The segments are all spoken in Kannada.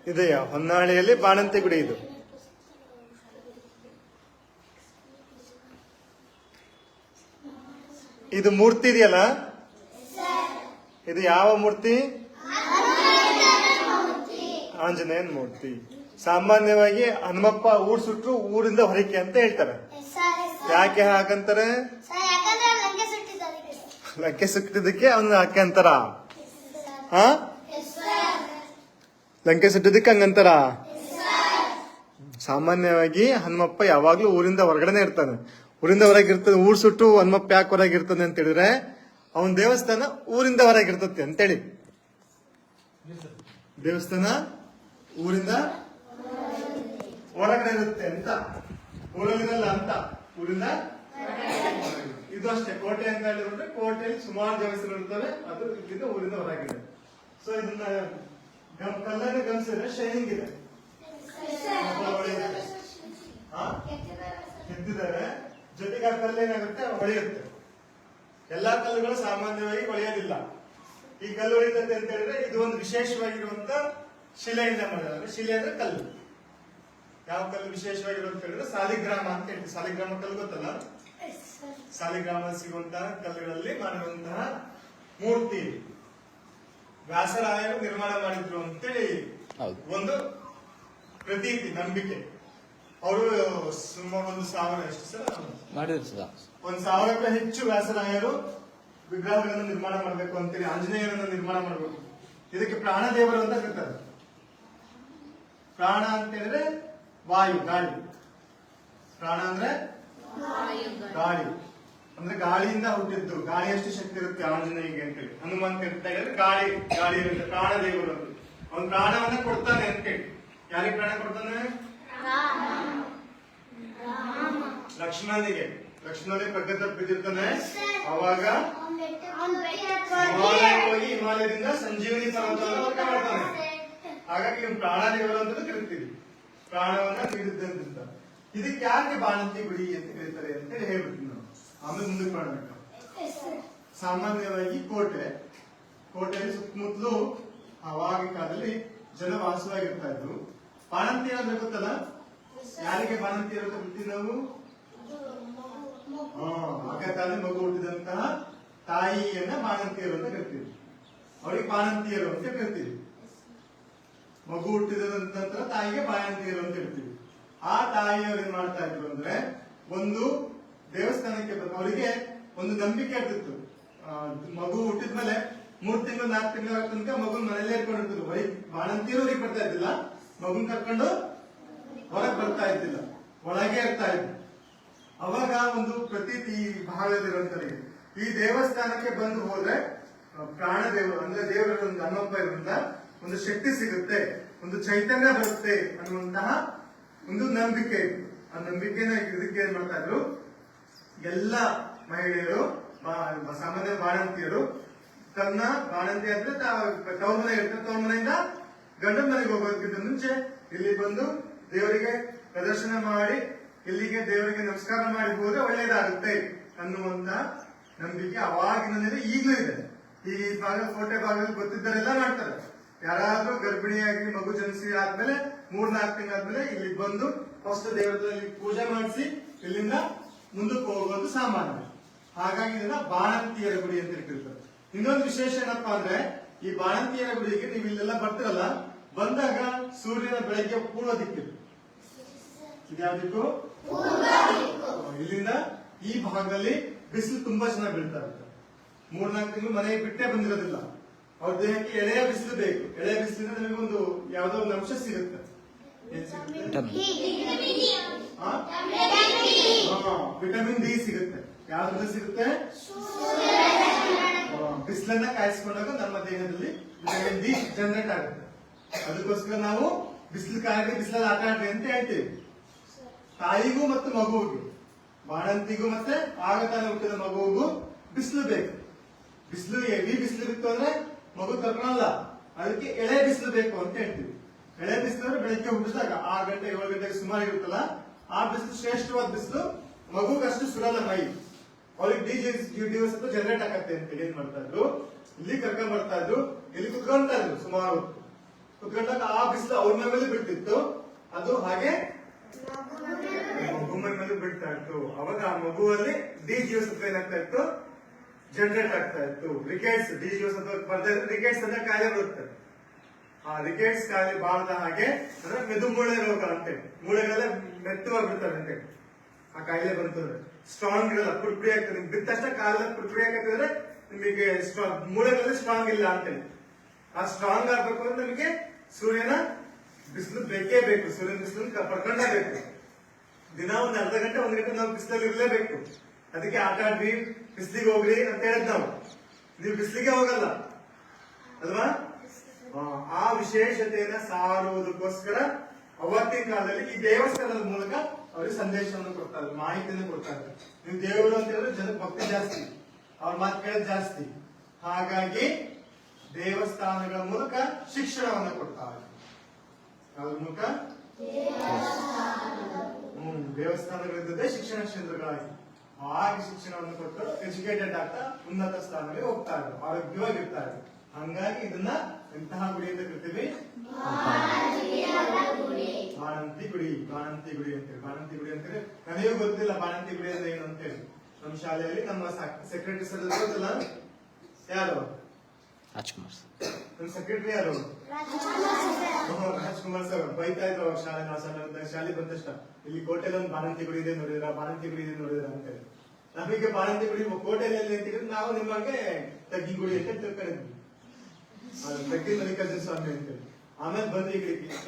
ಇದೆಯಾ? ಹೊನ್ನಾಳಿಯಲ್ಲಿ ಬಾಣಂತಿ ಗುಡಿ ಇದು. ಇದು ಮೂರ್ತಿ ಇದೆಯಲ್ಲ, ಇದು ಯಾವ ಮೂರ್ತಿ? ಆಂಜನೇಯನ ಮೂರ್ತಿ. ಸಾಮಾನ್ಯವಾಗಿ ಹನುಮಪ್ಪ ಊರ್ ಸುಟ್ರು ಊರಿಂದ ಹೊರಕೆ ಅಂತ ಹೇಳ್ತಾರೆ. ಯಾಕೆ ಹಾಗಂತಾರೆ? ಲಂಕೆ ಸುಟ್ಟಿದ್ದಕ್ಕೆ ಅವನು ಯಾಕೆ ಅಂತಾರ? ಲಂಕೆ ಸುಟ್ಟಿದ್ದಕ್ಕೆ ಹಂಗಂತಾರ? ಸಾಮಾನ್ಯವಾಗಿ ಹನುಮಪ್ಪ ಯಾವಾಗ್ಲೂ ಊರಿಂದ ಹೊರಗಡೆನೆ ಇರ್ತಾನೆ. ಊರಿಂದ ಹೊರಗಿರ್ತದೆ. ಊರ್ ಸುಟ್ಟು ಹನುಮಪ್ಪ ಯಾಕೆ ಹೊರಗಿರ್ತದೆ ಅಂತ ಹೇಳಿದ್ರೆ, ಅವನ ದೇವಸ್ಥಾನ ಊರಿಂದ ಹೊರಗಿರ್ತದೆ ಅಂತೇಳಿ. ದೇವಸ್ಥಾನ ಊರಿಂದ ಹೊರಗಡೆ ಇರುತ್ತೆ ಅಂತ, ಊರಲ್ಲಿರಲ್ಲ ಅಂತ. ಊರಿಂದ ಇದು ಅಷ್ಟೇ. ಕೋಟೆ ಅಂತ ಹೇಳಿದ್ರೆ ಕೋಟೆಯಲ್ಲಿ ಸುಮಾರು ದೇವಸ್ಥಾನ ಇರ್ತವೆ, ಅದು ಇಲ್ಲಿಂದ ಊರಿಂದ ಹೊರಗಿದೆ. ಸೊ ಇದನ್ನ ಕಲ್ಲನ್ನು ಗಮನಿಸಿದ್ರೆ ಶೈನಿಂಗ್ ಇದೆ, ಎದ್ದಿದ್ದಾರೆ. ಜೊತೆಗೆ ಆ ಕಲ್ಲು ಏನಾಗುತ್ತೆ, ಹೊಳೆಯುತ್ತೆ. ಎಲ್ಲಾ ಕಲ್ಲುಗಳು ಸಾಮಾನ್ಯವಾಗಿ ಹೊಳೆಯೋದಿಲ್ಲ. ಈ ಕಲ್ಲು ಹೊಳೆಯುತ್ತೆ ಅಂತ ಹೇಳಿದ್ರೆ ಇದು ಒಂದು ವಿಶೇಷವಾಗಿರುವಂತ ಶಿಲೆಯಿಂದ ಮಾಡಿದ್ದಾರೆ. ಶಿಲೆ ಅಂದ್ರೆ ಕಲ್ಲು. ಯಾವ ಕಲ್ಲು ವಿಶೇಷವಾಗಿರೋ ಅಂತ ಹೇಳಿದ್ರೆ ಸಾಲಿಗ್ರಾಮ ಅಂತ ಹೇಳ್ತೀವಿ. ಸಾಲಿಗ್ರಾಮ ಕಲ್ಲು ಗೊತ್ತಲ್ಲ? ಸಾಲಿಗ್ರಾಮ ಸಿಗುವಂತಹ ಕಲ್ಲುಗಳಲ್ಲಿ ಮಾಡಿರುವಂತಹ ಮೂರ್ತಿ ವ್ಯಾಸರಾಯರು ನಿರ್ಮಾಣ ಮಾಡಿದ್ರು ಅಂತೇಳಿ ಒಂದು ಪ್ರತೀತಿ, ನಂಬಿಕೆ. ಅವರು ಸುಮಾರು 1000 ಎಷ್ಟು ಸರ್ ಮಾಡಿದ್ರು, 1000 ಹೆಚ್ಚು ವ್ಯಾಸರಾಯರು ವಿಗ್ರಹಗಳನ್ನು ನಿರ್ಮಾಣ ಮಾಡಬೇಕು ಅಂತೇಳಿ, ಆಂಜನೇಯರನ್ನು ನಿರ್ಮಾಣ ಮಾಡಬೇಕು. ಇದಕ್ಕೆ ಪ್ರಾಣ ದೇವರು ಅಂತ ಕರೀತಾರೆ. ಪ್ರಾಣ ಅಂತ ಹೇಳಿದ್ರೆ ವಾಯು, ಗಾಳಿ. ಪ್ರಾಣ ಅಂದ್ರೆ ಗಾಳಿ, ಅಂದ್ರೆ ಗಾಳಿಯಿಂದ ಹುಟ್ಟಿದ್ದು. ಗಾಳಿ ಎಷ್ಟು ಶಕ್ತಿ ಇರುತ್ತೆ ಆಂಜನೇಯಗೆ ಅಂತೇಳಿ. ಹನುಮಂತ ಅಂತ ಹೇಳಿದ್ರೆ ಗಾಳಿ ಇರುತ್ತೆ. ಪ್ರಾಣ ದೇವರು ಅಂತ ಅವನು ಪ್ರಾಣವನ್ನ ಕೊಡ್ತಾನೆ ಅಂತೇಳಿ. ಯಾರಿಗೆ ಪ್ರಾಣ ಕೊಡ್ತಾನೆ? ಲಕ್ಷ್ಮಣನಿಗೆ. ಲಕ್ಷ್ಮಣನಿಗೆ ಪ್ರಜ್ಞೆ ತಪ್ಪಿದಿರ್ತಾನೆ. ಅವಾಗ ಹೋಗಿ ಹಿಮಾಲಯದಿಂದ ಸಂಜೀವನಿ ಪರ್ವತವನ್ನು ವರ್ಗ ಮಾಡ್ತಾನೆ. ಹಾಗಾಗಿ ಪ್ರಾಣ ದೇವರು ಅಂತ ಕರಿತೀವಿ. ಪ್ರಾಣವನ್ನ ನೀಡಿದ್ದಂತ. ಇದಕ್ಕೆ ಯಾಕೆ ಬಾಣಂತಿ ಗುಡಿ ಅಂತ ಕರೀತಾರೆ ಅಂತ ಹೇಳ್ಬಿಡ್ತೀವಿ ನಾವು. ಆಮೇಲೆ ಮುಂದಕ್ಕೆ ಮಾಡಬೇಕು. ಸಾಮಾನ್ಯವಾಗಿ ಕೋಟೆಯಲ್ಲಿ ಸುತ್ತಮುತ್ತಲು ಅವಾಗಿನ ಕಾಲದಲ್ಲಿ ಜನ ವಾಸವಾಗಿರ್ತಾ ಇದ್ರು. ಬಾಣಂತಿ ಅಂದ್ರೆ ಗೊತ್ತಲ್ಲ? ಯಾರಿಗೆ ಬಾಣಂತಿ ಇರೋದು ಬಿಡ್ತೀವಿ ನಾವು? ಕಾಲದಲ್ಲಿ ಮಗು ಹುಟ್ಟಿದಂತಹ ತಾಯಿಯನ್ನ ಬಾಣಂತಿಯರು ಅಂತ ಕರಿತೀವಿ. ಅವ್ರಿಗೆ ಬಾಣಂತಿಯರು ಅಂತ ಕರಿತೀವಿ. ಮಗು ಹುಟ್ಟಿದ ನಂತರ ತಾಯಿಗೆ ಬಾಣಂತಿಯರು ಅಂತ ಹೇಳ್ತೀವಿ. ಆ ತಾಯಿಯವರು ಏನ್ ಮಾಡ್ತಾ ಇದ್ರು ಅಂದ್ರೆ, ಒಂದು ದೇವಸ್ಥಾನಕ್ಕೆ ಅವರಿಗೆ ಒಂದು ನಂಬಿಕೆ ಇರ್ತಿತ್ತು. ಮಗು ಹುಟ್ಟಿದ್ಮೇಲೆ 3 ತಿಂಗಳು 4 ತಿಂಗಳ ತನಕ ಮಗುನ್ ಮನೆಯಲ್ಲೇ ಇಟ್ಕೊಂಡಿರ್ತಿದ್ರು. ಬಾಣಂತಿಯರು ಹೊರಗೆ ಬರ್ತಾ ಇದ್ದಿಲ್ಲ, ಮಗುನ್ ಕರ್ಕೊಂಡು ಹೊರಗೆ ಬರ್ತಾ ಇದ್ದಿಲ್ಲ, ಒಳಗೆ ಇರ್ತಾ ಇದ್ರು. ಅವಾಗ ಒಂದು ಪ್ರತೀತಿ ಭಾಗದಲ್ಲಿರುವಂತರಿಗೆ ಈ ದೇವಸ್ಥಾನಕ್ಕೆ ಬಂದು ಹೋದ್ರೆ ಪ್ರಾಣ ದೇವರು ಅಂದ್ರೆ ದೇವರ ಒಂದು ಹನುಮಪ್ಪ ಇರೋದ್ರಿಂದ ಒಂದು ಶಕ್ತಿ ಸಿಗುತ್ತೆ, ಒಂದು ಚೈತನ್ಯ ಬರುತ್ತೆ ಅನ್ನುವಂತಹ ಒಂದು ನಂಬಿಕೆ ಇತ್ತು. ಆ ನಂಬಿಕೆನ ಇದಕ್ಕೆ ಏನ್ ಮಾಡ್ತಾ ಇದ್ರು, ಎಲ್ಲ ಮಹಿಳೆಯರು, ಸಾಮಾನ್ಯ ಬಾಣಂತಿಯರು ತನ್ನ ಬಾಣಂತಿ ಅಂದ್ರೆ ತವ್ರ ಮನೆ ಇರ್ತಾರೆ, ತವ್ರ ಮನೆಯಿಂದ ಗಂಡನ ಮನೆಗೆ ಹೋಗೋದಕ್ಕಿಂತ ಮುಂಚೆ ಇಲ್ಲಿ ಬಂದು ದೇವರಿಗೆ ಪ್ರದರ್ಶನ ಮಾಡಿ, ಇಲ್ಲಿಗೆ ದೇವರಿಗೆ ನಮಸ್ಕಾರ ಮಾಡಿ ಹೋದ್ರೆ ಒಳ್ಳೇದಾಗುತ್ತೆ ಅನ್ನುವಂತ ನಂಬಿಕೆ ಅವಾಗಿನಿಂದ ಈಗಲೂ ಇದೆ. ಈ ಕೋಟೆ ಭಾಗದಲ್ಲಿ ಗೊತ್ತಿದ್ದರೆಲ್ಲ ಮಾಡ್ತಾರೆ. ಯಾರಾದ್ರೂ ಗರ್ಭಿಣಿಯಾಗಿ ಮಗು ಜನಿಸಿ ಆದ್ಮೇಲೆ 3-4 ತಿಂಗಳಾದ್ಮೇಲೆ ಇಲ್ಲಿ ಬಂದು ಫಸ್ಟ್ ದೇವರಲ್ಲಿ ಪೂಜೆ ಮಾಡಿಸಿ ಇಲ್ಲಿಂದ ಮುಂದಕ್ಕೆ ಹೋಗೋದು ಸಾಮಾನ್ಯ. ಹಾಗಾಗಿ ಇದನ್ನ ಬಾಣಂತಿಯರ ಗುಡಿ ಅಂತ ಕರೀತಾರೆ. ಇನ್ನೊಂದು ವಿಶೇಷ ಏನಪ್ಪಾ ಅಂದ್ರೆ, ಈ ಬಾಣಂತಿಯರ ಗುಡಿಗೆ ನೀವು ಇಲ್ಲೆಲ್ಲ ಬರ್ತಿರಲ್ಲ, ಬಂದಾಗ ಸೂರ್ಯನ ಬೆಳಗ್ಗೆ ಪೂರ್ವ ದಿಕ್ಕಿದೆ. ಇದ್ಯಾವ್ದಿಕ್ಕು? ಇಲ್ಲಿಂದ ಈ ಭಾಗದಲ್ಲಿ ಬಿಸಿಲು ತುಂಬಾ ಚೆನ್ನಾಗಿ ಬೀಳ್ತಾ ಇರುತ್ತೆ. 3-4 ತಿಂಗಳು ಮನೆಗೆ ಬಿಟ್ಟೇ ಬಂದಿರೋದಿಲ್ಲ. ಅವ್ರ ದೇಹಕ್ಕೆ ಎಳೆಯ ಬಿಸಿಲು ಬೇಕು. ಎಳೆಯ ಬಿಸಿಲಿಂದ ನಮಗೊಂದು ಯಾವ್ದೋ ಒಂದು ಅಂಶ ಸಿಗುತ್ತೆ. ಏನ್ ಸಿಗುತ್ತೆ? ವಿಟಮಿನ್ ಡಿ ಸಿಗುತ್ತೆ. ಯಾವ್ದ್ರಿಂದ ಸಿಗುತ್ತೆ? ಬಿಸಿಲನ್ನ ಕಾಯಿಸ್ಕೊಂಡಾಗ ನಮ್ಮ ದೇಹದಲ್ಲಿ ವಿಟಮಿನ್ ಡಿ ಜನರೇಟ್ ಆಗುತ್ತೆ. ಅದಕ್ಕೋಸ್ಕರ ನಾವು ಬಿಸಿಲು ಕಾಯಿಗೆ ಬಿಸಿಲಲ್ಲಿ ಆಟ ಆಡ್ರಿ ಅಂತ ಹೇಳ್ತೀವಿ. ತಾಯಿಗೂ ಮತ್ತು ಮಗುವಿಗೂ, ಬಾಣಂತಿಗೂ ಮತ್ತೆ ಆಗ ತಾನೇ ಹುಟ್ಟಿದ ಮಗುವಿಗೂ ಬಿಸಿಲು ಬೇಕು. ಬಿಸಿಲು ಹೆವಿ ಬಿಸಿಲು ಬಿತ್ತು ಅಂದ್ರೆ ಮಗು ಕರ್ಕೊಳಲ್ಲ. ಅದಕ್ಕೆ ಎಳೆ ಬಿಸಿಲು ಬೇಕು ಅಂತ ಹೇಳ್ತೀವಿ. ಎಳೆ ಬಿಸಿಲು ಅಂದ್ರೆ ಬೆಳಿಗ್ಗೆ ಹುಟ್ಟಿದಾಗ 6 ಗಂಟೆ 7 ಗಂಟೆಗೆ ಸುಮಾರು ಇರುತ್ತಲ್ಲ, ಆ ಬಿಸಿಲು ಶ್ರೇಷ್ಠವಾದ ಬಿಸಿಲು. ಮಗುಗಷ್ಟು ಸುರಲ್ಲ ಮೈ, ಅವ್ರಿಗೆ ಡಿ ಸ್ವಲ್ಪ ಜನರೇಟ್ ಆಗತ್ತೆ ಅಂತ ಏನ್ ಮಾಡ್ತಾ ಇದ್ರು, ಇಲ್ಲಿ ಕರ್ಕೊಂಡ್ ಬರ್ತಾ ಇದ್ರು, ಇಲ್ಲಿ ಕುತ್ಕೊಂತಾ ಇದ್ರು ಸುಮಾರು ಹೊತ್ತು. ಕುತ್ಕೊಂಡಾಗ ಆ ಬಿಸಿಲು ಅವ್ರ ಮೇಲೆ ಬೀಳ್ತಿತ್ತು, ಅದು ಹಾಗೆ ಮಗು ಮೇಲೆ ಬೀಳ್ತಾ ಇತ್ತು. ಅವಾಗ ಆ ಮಗುವಲ್ಲಿ ಡಿ ಜೀವಸತ್ವ ಏನಾಗ್ತಾ ಇತ್ತು, ಜನರೇಟ್ ಆಗ್ತಾ ಇತ್ತು. ರಿಕೆಟ್ಸ್, ಡಿ ಜೀವಸತ್ವ ಬರ್ತಾ ಇದ್ರೆ ರಿಕೆಟ್ಸ್ ಅಂತ ಕಾಯಿಲೆ ಬರುತ್ತೆ. ಆ ರಿಕೆಟ್ಸ್ ಕಾಯಿಲೆ ಬಾಳದ ಹಾಗೆ ಅಂದ್ರೆ ಮೆದುಮೂಳೆ ರೋಗ ಅಂತೇಳಿ, ಮೂಳೆಗಳೆಲ್ಲ ಮೆತ್ತವಾಗಿರ್ತವೆ ಅಂತೇಳಿ ಆ ಕಾಯಿಲೆ ಬಂತಂದ್ರೆ. ಸ್ಟ್ರಾಂಗ್ ಇರಲ್ಲ, ಪುಡ್ಪುಡಿ ಆಗ್ತದೆ. ನಿಮ್ಗೆ ಬಿದ್ದ ತಕ್ಷಣ ಕಾಲ ಪುಡ್ಪುಡಿ ಹಾಕಿದ್ರೆ ನಿಮಗೆ ಮೂಳೆಗಳಲ್ಲಿ ಸ್ಟ್ರಾಂಗ್ ಇಲ್ಲ ಅಂತೇಳಿ. ಆ ಸ್ಟ್ರಾಂಗ್ ಆಗ್ಬೇಕು ಅಂದ್ರೆ ನಿಮಗೆ ಸೂರ್ಯನ ಬಿಸಿಲು ಬೇಕೇ ಬೇಕು. ಸೂರ್ಯನ ಬಿಸಿಲು ಪಡ್ಕೊಂಡೇಬೇಕು. ದಿನ ಒಂದ್ ಅರ್ಧ ಗಂಟೆ 1 ಗಂಟೆ ನಾವು ಬಿಸಿಲಲ್ಲಿ ಇರಲೇಬೇಕು. ಅದಕ್ಕೆ ಆಟ ಆಡ್ರಿ, ಬಿಸಿಲಿಗೆ ಹೋಗ್ರಿ ಅಂತ ಹೇಳಿದ್ ನಾವು. ನೀವು ಬಿಸಿಲಿಗೆ ಹೋಗಲ್ಲ ಅಲ್ವಾ? ಆ ವಿಶೇಷತೆಯನ್ನ ಸಾರುವುದಕ್ಕೋಸ್ಕರ ಅವತ್ತಿನ ಕಾಲದಲ್ಲಿ ಈ ದೇವಸ್ಥಾನದ ಮೂಲಕ ಅವ್ರಿಗೆ ಸಂದೇಶವನ್ನು ಕೊಡ್ತಾರೆ, ಮಾಹಿತಿಯನ್ನು ಕೊಡ್ತಾರೆ. ನೀವು ದೇವರು ಅಂತ ಹೇಳಿದ್ರೆ ಜನಕ್ಕೆ ಭಕ್ತಿ ಜಾಸ್ತಿ, ಅವ್ರ ಮಾತು ಕೇಳೋದು ಜಾಸ್ತಿ. ಹಾಗಾಗಿ ದೇವಸ್ಥಾನಗಳ ಮೂಲಕ ಶಿಕ್ಷಣವನ್ನು ಕೊಡ್ತಾರೆ. ಅದ್ರ ಮೂಲಕ ದೇವಸ್ಥಾನಗಳಿದ್ದದೇ ಶಿಕ್ಷಣ ಕೇಂದ್ರಗಳಾಗಿ ಹಾಗೆ ಶಿಕ್ಷಣವನ್ನು ಕೊಟ್ಟು ಎಜುಕೇಟೆಡ್ ಆಗ್ತಾ ಉನ್ನತ ಸ್ಥಾನಗಳಿಗೆ ಹೋಗ್ತಾ ಇದ್ರು, ಆರೋಗ್ಯವಾಗಿರ್ತಾ ಇದ್ರು. ಹಂಗಾಗಿ ಇದನ್ನ ಎಂತಹ ಗುಡಿ ಅಂತ ಕರಿತೀವಿ? ಬಾಣಂತಿ ಗುಡಿ. ಬಾಣಂತಿ ಗುಡಿ ಅಂತೇಳಿ. ಬಾಣಂತಿ ಗುಡಿ ಅಂತೇಳಿ ನನಗೂ ಗೊತ್ತಿಲ್ಲ ಬಾಣಂತಿ ಗುಡಿ ಅಂದ್ರೆ ಏನು ಅಂತೇಳಿ. ನಮ್ಮ ಶಾಲೆಯಲ್ಲಿ ನಮ್ಮ ಸೆಕ್ರೆಟರಿ ಸರ್ ಇರೋದಿಲ್ಲ, ಯಾರು? ರಾಜ್ಕುಮಾರ್. ನಮ್ಮ ಸೆಕ್ರೆಟರಿ ಯಾರು? ರಾಜ್ಕುಮಾರ್ ಸರ್ ಬೈತಾ ಇದ್ರು ಅವಾಗ ಶಾಲೆ. ನಾವು ಸಣ್ಣ ಶಾಲೆ ಬಂದ ತಕ್ಷಣ ಇಲ್ಲಿ ಕೋಟೆಯಲ್ಲಿ ಒಂದು ಬಾಣಂತಿ ಗುಡಿ ಇದೆ ನೋಡಿದ್ರ, ಬಾಣಂತಿ ಗುಡಿ ಇದೆ ನೋಡಿದ್ರ ಅಂತೇಳಿ. ನಮಗೆ ಬಾಣಂತಿ ಗುಡಿ ಕೋಟೆಯಲ್ಲಿ ಅಂತಿದ್ರೆ ನಾವು ನಿಮಗೆ ತಗ್ಗಿ ಗುಡಿ ಅಂತ ತಿಳ್ಕೊಂಡಿದ್ವಿ, ತಗ್ಗಿ ಮಲ್ಲಿಕಾರ್ಜುನ ಸ್ವಾಮಿ ಅಂತೇಳಿ. ಆಮೇಲೆ ಬಂದು ಈ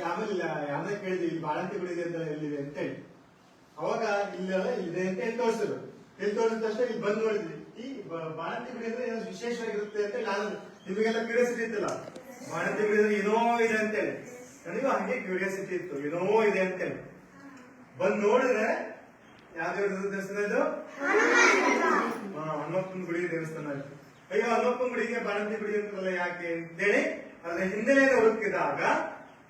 ಆಮೇಲೆ ಕೇಳಿದ್ವಿ ಇಲ್ಲಿ ಬಾಣಂತಿ ಗುಡಿ ಇದೆ ಅಂತ ಎಲ್ಲಿದೆ ಅಂತೇಳಿ. ಅವಾಗ ಇಲ್ಲೆಲ್ಲ ಇದೆ ಅಂತ ಎಲ್ಲಿ ತೋರಿಸಿದ್ರು. ಎಲ್ಲಿ ತೋರಿಸಿದ ತಕ್ಷಣ ಇಲ್ಲಿ ಬಂದು ನೋಡಿದ್ವಿ. ಈ ಬಾಣಂತಿ ಗುಡಿ ಅಂದ್ರೆ ಏನೋ ವಿಶೇಷವಾಗಿರುತ್ತೆ ಅಂತ ನಾನು, ನಿಮಗೆಲ್ಲ ಕ್ಯೂರಿಯಾಸಿಟಿ ಇತ್ತಲ್ಲ, ಬಾಣಂತಿ ಗುಡಿ ಅಂದ್ರೆ ಏನೋ ಇದೆ ಅಂತೇಳಿ. ನನಗೂ ಹಂಗೆ ಕ್ಯೂರಿಯಾಸಿಟಿ ಇತ್ತು, ಏನೋ ಇದೆ ಅಂತೇಳಿ. ಬಂದ್ ನೋಡಿದ್ರೆ ಯಾವ್ದು ದೇವಸ್ಥಾನ ಇದು? ಹನುಮಪ್ಪನ ಗುಡಿ ದೇವಸ್ಥಾನ ಆಯ್ತು. ಅಯ್ಯೋ ಹನುಮಪ್ಪನ ಗುಡಿಗೆ ಬಾಣಂತಿ ಗುಡಿ ಅಂತಲ್ಲ ಯಾಕೆ ಅಂತೇಳಿ ಅದ್ರ ಹಿನ್ನೆಲೆ ಹುಡುಕಿದಾಗ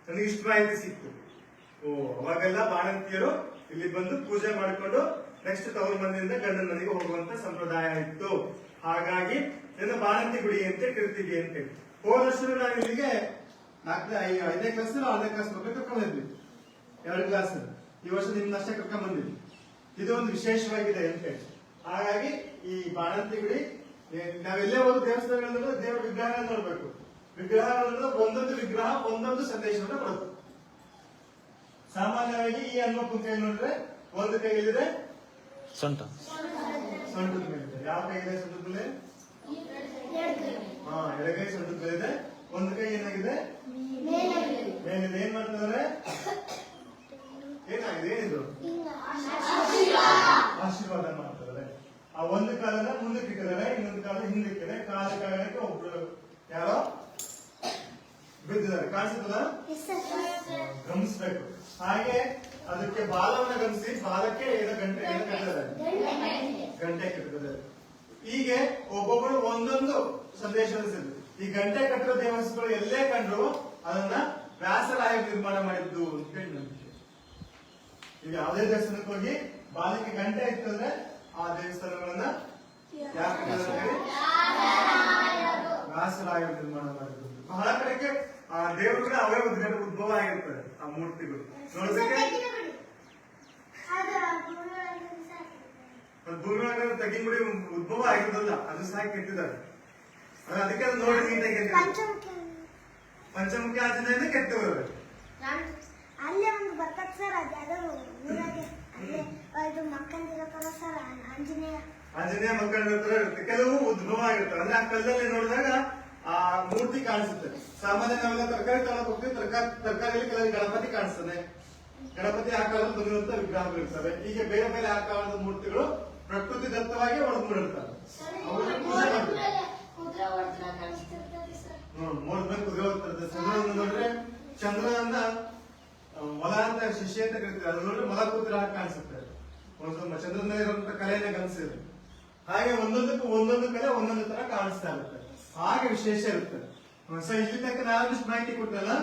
ನನಗೆ ಇಷ್ಟು ಮಾಹಿತಿ ಸಿಕ್ತು. ಅವಾಗೆಲ್ಲ ಬಾಣಂತಿಯರು ಇಲ್ಲಿ ಬಂದು ಪೂಜೆ ಮಾಡಿಕೊಂಡು ನೆಕ್ಸ್ಟ್ ತವ್ರ ಮನೆಯಿಂದ ಗಂಡನ ಮನೆಗೆ ಹೋಗುವಂತ ಸಂಪ್ರದಾಯ ಇತ್ತು. ಹಾಗಾಗಿ ಇದನ್ನ ಬಾಣಂತಿ ಗುಡಿ ಅಂತ ಕರಿತೀವಿ ಅಂತೇಳಿ. ಹೋದ ವರ್ಷ ನಾವು ಇಲ್ಲಿಗೆ 5ನೇ ಕ್ಲಾಸ್ 6ನೇ ಕ್ಲಾಸ್ ಮಕ್ಕಳು ಕರ್ಕೊಂಡ್ ಬಂದ್ವಿ, 2 ಕ್ಲಾಸ್. ಈ ವರ್ಷ ನಿಮ್ನಷ್ಟೇ ಕರ್ಕೊಂಡ್ ಬಂದಿದ್ವಿ. ಇದು ಒಂದು ವಿಶೇಷವಾಗಿದೆ ಅಂತೇಳಿ. ಹಾಗಾಗಿ ಈ ಬಾಣಂತಿ ಗುಡಿ ನಾವೆಲ್ಲೇ ಹೋದ ದೇವಸ್ಥಾನಗಳನ್ನ ದೇವರ ವಿಗ್ರಹ ನೋಡ್ಬೇಕು. ವಿಗ್ರಹಗಳನ್ನ ಒಂದೊಂದು ವಿಗ್ರಹ ಒಂದೊಂದು ಸಂದೇಶವನ್ನು ಕೊಡುತ್ತೆ. ಸಾಮಾನ್ಯವಾಗಿ ಈ ಹನುಮಪ್ಪನ ಕೈ ನೋಡಿದ್ರೆ ಒಂದು ಕೈಯಲ್ಲಿದೆ ಸೊಂಟದ ಮೇಲೆ. ಯಾವ ಕೈ ಇದೆ ಸೊಂಟದ ಮೇಲೆ? ಎಡಗೈ ಸೊಂಟದ ಮೇಲೆ ಇದೆ. ಒಂದು ಕೈ ಏನಾಗಿದೆ? ಮೇಲಿದೆ. ಏನ್ ಮಾಡ್ತಾರೆ? ಏನಾಗಿದೆ? ಏನಿದು? ಆಶೀರ್ವಾದ ಮಾಡ್ತಾರೆ. ಆ ಒಂದು ಕಾಲನ ಮುಂದಕ್ಕೆ ಇಟ್ಟಿದ್ದಾರೆ, ಇನ್ನೊಂದು ಕಾಲ ಹಿಂದಕ್ಕಿದೆ. ಕಾಲ ಕಾಲಕ್ಕೆ ಒಬ್ರು ಯಾರೋ ಬಿದ್ದಿದ್ದಾರೆ, ಕಾಣಿಸುತ್ತದ? ಗಮನಿಸ್ಬೇಕು. ಹಾಗೆ ಅದಕ್ಕೆ ಬಾಲವನ್ನ ಗಮನಿಸಿ, ಬಾಲಕ್ಕೆ ಏನೋ ಗಂಟೆ ಕಟ್ಟಿದ್ದಾರೆ, ಗಂಟೆ ಕಟ್ಟಿದ್ದಾರೆ. ಹೀಗೆ ಒಬ್ಬೊಬ್ಬರು ಒಂದೊಂದು ಸಂದೇಶವನ್ನು ಸಿಗುತ್ತೆ. ಈ ಗಂಟೆ ಕಟ್ಟಿರೋ ದೇವಸ್ಥಾನಗಳು ಎಲ್ಲೇ ಕಂಡ್ರು ಅದನ್ನ ವ್ಯಾಸರಾಯ ನಿರ್ಮಾಣ ಮಾಡಿದ್ದು ಅಂತ ಹೇಳಿ ನಂಬಿಕೆ. ಈಗ ಯಾವುದೇ ದೇವಸ್ಥಾನಕ್ಕೆ ಹೋಗಿ ಬಾಲಕ್ಕೆ ಗಂಟೆ ಇತ್ತಂದ್ರೆ ಆ ದೇವಸ್ಥಾನಗಳನ್ನ ಯಾಕೆ ವ್ಯಾಸರಾಯ ನಿರ್ಮಾಣ ಮಾಡಿದ್ದು. ಬಹಳ ಕಡೆಗೆ ಆ ದೇವರುಗಳ ಅವೇ ಉದ್ಭವ ಆಗಿರ್ತದೆ. ಆ ಮೂರ್ತಿಗಳು ನೋಡ್ಬೇಕೆ ಭೂಮಿ ಒಳಗಡೆ ತೆಗಿನ ಗುಡಿ ಉದ್ಭವ ಆಗಿರೋದಲ್ಲ, ಅದು ಸಹ ಕೆತ್ತಿದ್ದಾರೆ. ಅದಕ್ಕೆ ಅದು ನೋಡಿ ನೀಟಾಗಿ ಪಂಚಮುಖಿ ಆಂಜನೇಯನೇ ಕೆತ್ತವರು. ಅಲ್ಲೇ ಒಂದು ಬರ್ತದೆ ಸರ್, ಅದು ಊರಾಗೆ ಅಲ್ಲೇ ಮಕ್ಕಳಿರೋ ಸರ್ ಆಂಜನೇಯ ಮಕ್ಕಳ ಇರುತ್ತೆ. ಕೆಲವು ಉದ್ಭವ ಆಗಿರ್ತವೆ. ಅಂದ್ರೆ ಆ ಕಲ್ಲಲ್ಲಿ ನೋಡಿದಾಗ ಆ ಮೂರ್ತಿ ಕಾಣಿಸುತ್ತೆ. ಸಾಮಾನ್ಯ ನಾವೆಲ್ಲ ತರಕಾರಿ ತಗೊಳಕ್ ಹೋಗ್ತೀವಿ, ತರಕಾರಿಯಲ್ಲಿ ಕೆಲವು ಗಣಪತಿ ಕಾಣಿಸ್ತದೆ. ಗಣಪತಿ ಆಕಾರದಲ್ಲಿ ಬಂದಿರುವಂತ ವಿಗ್ರಹಗಳಿರ್ತವೆ. ಹೀಗೆ ಬೇರೆ ಬೇರೆ ಆಕಾರದ ಮೂರ್ತಿಗಳು ಪ್ರಕೃತಿ ದತ್ತವಾಗಿ ಒಳಗ್ ಮೂಡಿರ್ತಾರೆ. ಮೂರ್ತಿ ಕುದುರೆ ಹೋಗ್ತಿರ್ತದೆ. ಚಂದ್ರನ ನೋಡ್ರೆ ಚಂದ್ರನನ್ನ ಮೊಲ ಅಂತ ಶಿಷ್ಯ ಅಂತ ಕರಿತಾರೆ. ಅದು ನೋಡ್ರೆ ಮೊಲ ಕುದುರೆ ಕಾಣಿಸುತ್ತೆ. ಚಂದ್ರನ ಇರುವಂತ ಕಲೆಯನ್ನ ಗಮನಿಸಿದ್ರೆ ಹಾಗೆ ಒಂದೊಂದಕ್ಕೂ ಒಂದೊಂದು ಕಲೆ ಒಂದೊಂದು ತರ ಕಾಣಿಸ್ತಾ ಇರುತ್ತೆ. ಹಾಗೆ ವಿಶೇಷ ಇರುತ್ತೆ. ಸೊ ಇಲ್ಲಿ ತನಕ ನಾನಷ್ಟು ಮಾಹಿತಿ ಕೊಟ್ಟಲ್ಲ.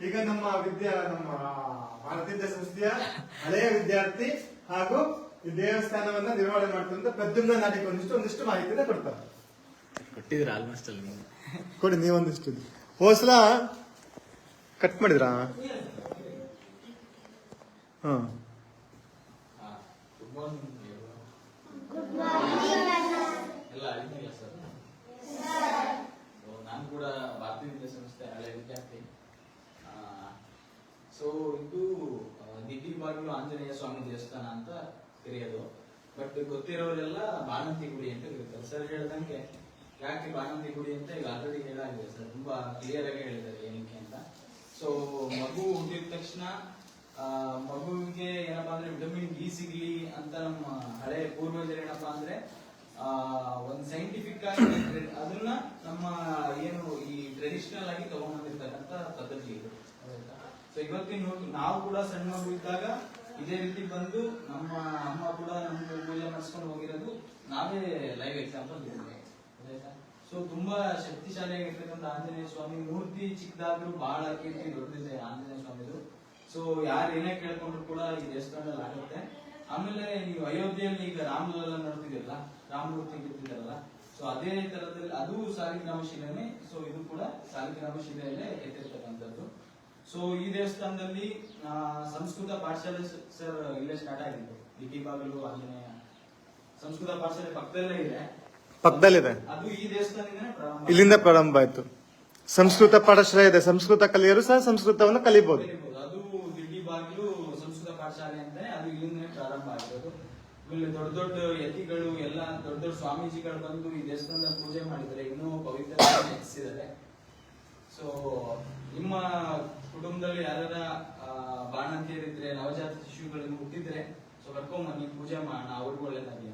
ಈಗ ನಮ್ಮ ಭಾರತೀಯ ಸಂಸ್ಥೆಯ ಹಳೆಯ ವಿದ್ಯಾರ್ಥಿ ಹಾಗೂ ಈ ದೇವಸ್ಥಾನವನ್ನ ನಿರ್ವಹಣೆ ಮಾಡ್ತಿರುವಂತ ಪ್ರದ್ಯುಮ್ನ ನಾಟಿಗೆ ಒಂದಿಷ್ಟು ಮಾಹಿತಿನ ಕೊಡ್ತಾರೆ. ಕೊಟ್ಟಿದ್ರ ಆಲ್ಮೋಸ್ಟ್ ಅಲ್ಲಿ ಕೊಡಿ ನೀವೊಂದಿಷ್ಟು. ಹೋದ್ಸಲ ಕಟ್ ಮಾಡಿದ್ರಾ? ಹಾ, ಗುಡ್ ಮಾರ್ನಿಂಗ್ ಗುಡ್ ಮಾರ್ನಿಂಗ್ ಎಲ್ಲ ಆಗಿಲ್ಲ ಸರ್. ನಾನು ಕೂಡ ಭಾರತೀಯ ವಿದ್ಯಾಸಂಸ್ಥೆ ಹಳೆ ವಿದ್ಯಾರ್ಥಿ. ಸೊ ಇದು ದಿಡ್ಡಿ ಬಾಗಿಲು ಆಂಜನೇಯ ಸ್ವಾಮಿ ದೇವಸ್ಥಾನ ಅಂತ ಕರೆಯೋದು. ಬಟ್ ಗೊತ್ತಿರೋರೆಲ್ಲ ಬಾಣಂತಿ ಗುಡಿ ಅಂತ ಕರೀತಾರೆ. ಸರ್ ಹೇಳ್ದಂಗೆ ಯಾಕೆ ಬಾಣಂತಿ ಗುಡಿ ಅಂತ ಈಗ ಆಲ್ರೆಡಿ ಹೇಳಾಗಿದೆ ಸರ್, ತುಂಬಾ ಕ್ಲಿಯರ್ ಆಗಿ ಹೇಳಿದ್ದಾರೆ ಏನಕ್ಕೆ ಅಂತ. ಸೊ ಮಗು ಹುಟ್ಟಿದ ತಕ್ಷಣ ಮಗುವಿಗೆ ಏನಪ್ಪಾ ಅಂದ್ರೆ ವಿಟಮಿನ್ ಡಿ ಸಿಗ್ಲಿ ಅಂತ ನಮ್ಮ ಹಳೆ ಪೂರ್ವಜರು ಏನಪ್ಪಾ ಅಂದ್ರೆ ಒಂದು ಸೈಂಟಿಫಿಕ್ ಆಗಿ ಅದನ್ನ ನಮ್ಮ ಏನು ಈ ಟ್ರೆಡಿಷನಲ್ ಆಗಿ ತಗೊಂಡ್ಬಂದಿರ್ತಕ್ಕಂಥ ಪದ್ಧತಿ ಇದು. ಸೊ ಇವತ್ತಿನ ನಾವು ಕೂಡ ಸಣ್ಣ ಮಗು ಇದ್ದಾಗ ಇದೇ ರೀತಿ ಬಂದು ನಮ್ಮ ಅಮ್ಮ ಕೂಡ ನಮ್ಗೆ ಪೂಜೆ ಮಾಡಿಸ್ಕೊಂಡು ಹೋಗಿರೋದು ನಾವೇ ಲೈವ್ ಎಕ್ಸಾಂಪಲ್ ಇದ್ದೀವಿ. ಸೊ ತುಂಬಾ ಶಕ್ತಿಶಾಲಿಯಾಗಿರ್ತಕ್ಕಂಥ ಆಂಜನೇಯ ಸ್ವಾಮಿ ಮೂರ್ತಿ ಚಿಕ್ಕದಾದ್ರೂ ಬಹಳ ಕೀರ್ತಿ ದೊಡ್ಡದಿದೆ ಆಂಜನೇಯ ಸ್ವಾಮಿದು. ಸೊ ಯಾರು ಏನೇ ಕೇಳ್ಕೊಂಡ್ರು ಕೂಡ ಈ ದೇವಸ್ಥಾನದಲ್ಲಿ ಆಗುತ್ತೆ. ಆಮೇಲೆ ನೀವು ಅಯೋಧ್ಯೆಯಲ್ಲಿ ಈಗ ರಾಮಲಲ್ಲ ನೋಡ್ತಿದ್ದೀರಲ್ಲ, ರಾಮಮೂರ್ತಿ ಇಟ್ಟಿದ್ದಾರಲ್ಲ, ಸೊ ಅದೇ ತರದಲ್ಲಿ ಅದು ಸಾಲಿಗ್ರಾಮ ಶಿಲೆನೇ. ಸೊ ಇದು ಕೂಡ ಸಾಲಿಗ್ರಾಮ ಶಿಲೆಯಲ್ಲೇ ಎತ್ತಿರ್ತಕ್ಕಂಥದ್ದು. ಸೊ ಈ ದೇವಸ್ಥಾನದಲ್ಲಿ ಸಂಸ್ಕೃತ ಪಾಠಶಾಲೆ ಸರ್ ಇಲ್ಲೇ ಸ್ಟಾರ್ಟ್ ಆಗಿತ್ತು. ದಿಡ್ಡಿ ಬಾಗಿಲು ಆಂಜನೇಯ ಸಂಸ್ಕೃತ ಪಾಠಶಾಲೆ ಪಕ್ಕದಲ್ಲಿದೆ. ಅದು ಈ ದೇವಸ್ಥಾನದಿಂದನೇ ಪ್ರಾರಂಭ, ಇಲ್ಲಿಂದ ಪ್ರಾರಂಭ ಆಯ್ತು. ಸಂಸ್ಕೃತ ಪಾಠಶಾಲೆ ಇದೆ, ಸಂಸ್ಕೃತ ಕಲಿಯರು ಸಹ ಸಂಸ್ಕೃತವನ್ನು ಕಲಿಬಹುದು. ಅದು ದಿಡ್ಡಿ ಬಾಗಿಲು ಸಂಸ್ಕೃತ ಪಾಠಶಾಲೆ ಅಂತಾನೆ, ಅದು ಇಲ್ಲಿಂದನೇ ಪ್ರಾರಂಭ ಆಗಿರೋದು. ಆಮೇಲೆ ದೊಡ್ಡ ದೊಡ್ಡ ಯತಿಗಳು ಎಲ್ಲ ದೊಡ್ಡ ದೊಡ್ಡ ಸ್ವಾಮೀಜಿಗಳು ಬಂದು ಈ ದೇವಸ್ಥಾನದಲ್ಲಿ ಪೂಜೆ ಮಾಡಿದ್ದಾರೆ, ಇನ್ನೂ ಪವಿತ್ರ ಹೆಚ್ಚಿಸಿದ್ದಾರೆ. ಸೊ ನಿಮ್ಮ ಕುಟುಂಬದಲ್ಲಿ ಯಾರ ಬಾಣಂತಿಯರಿದ್ರೆ, ನವಜಾತ ಶಿಶುಗಳು ಹುಟ್ಟಿದ್ರೆ ಸೊ ಕರ್ಕೊಂಬನ್ನಿ, ಪೂಜೆ ಮಾಡೋಣ, ಅವ್ರಿಗೂ ಒಳ್ಳೇದಾಗಲಿ.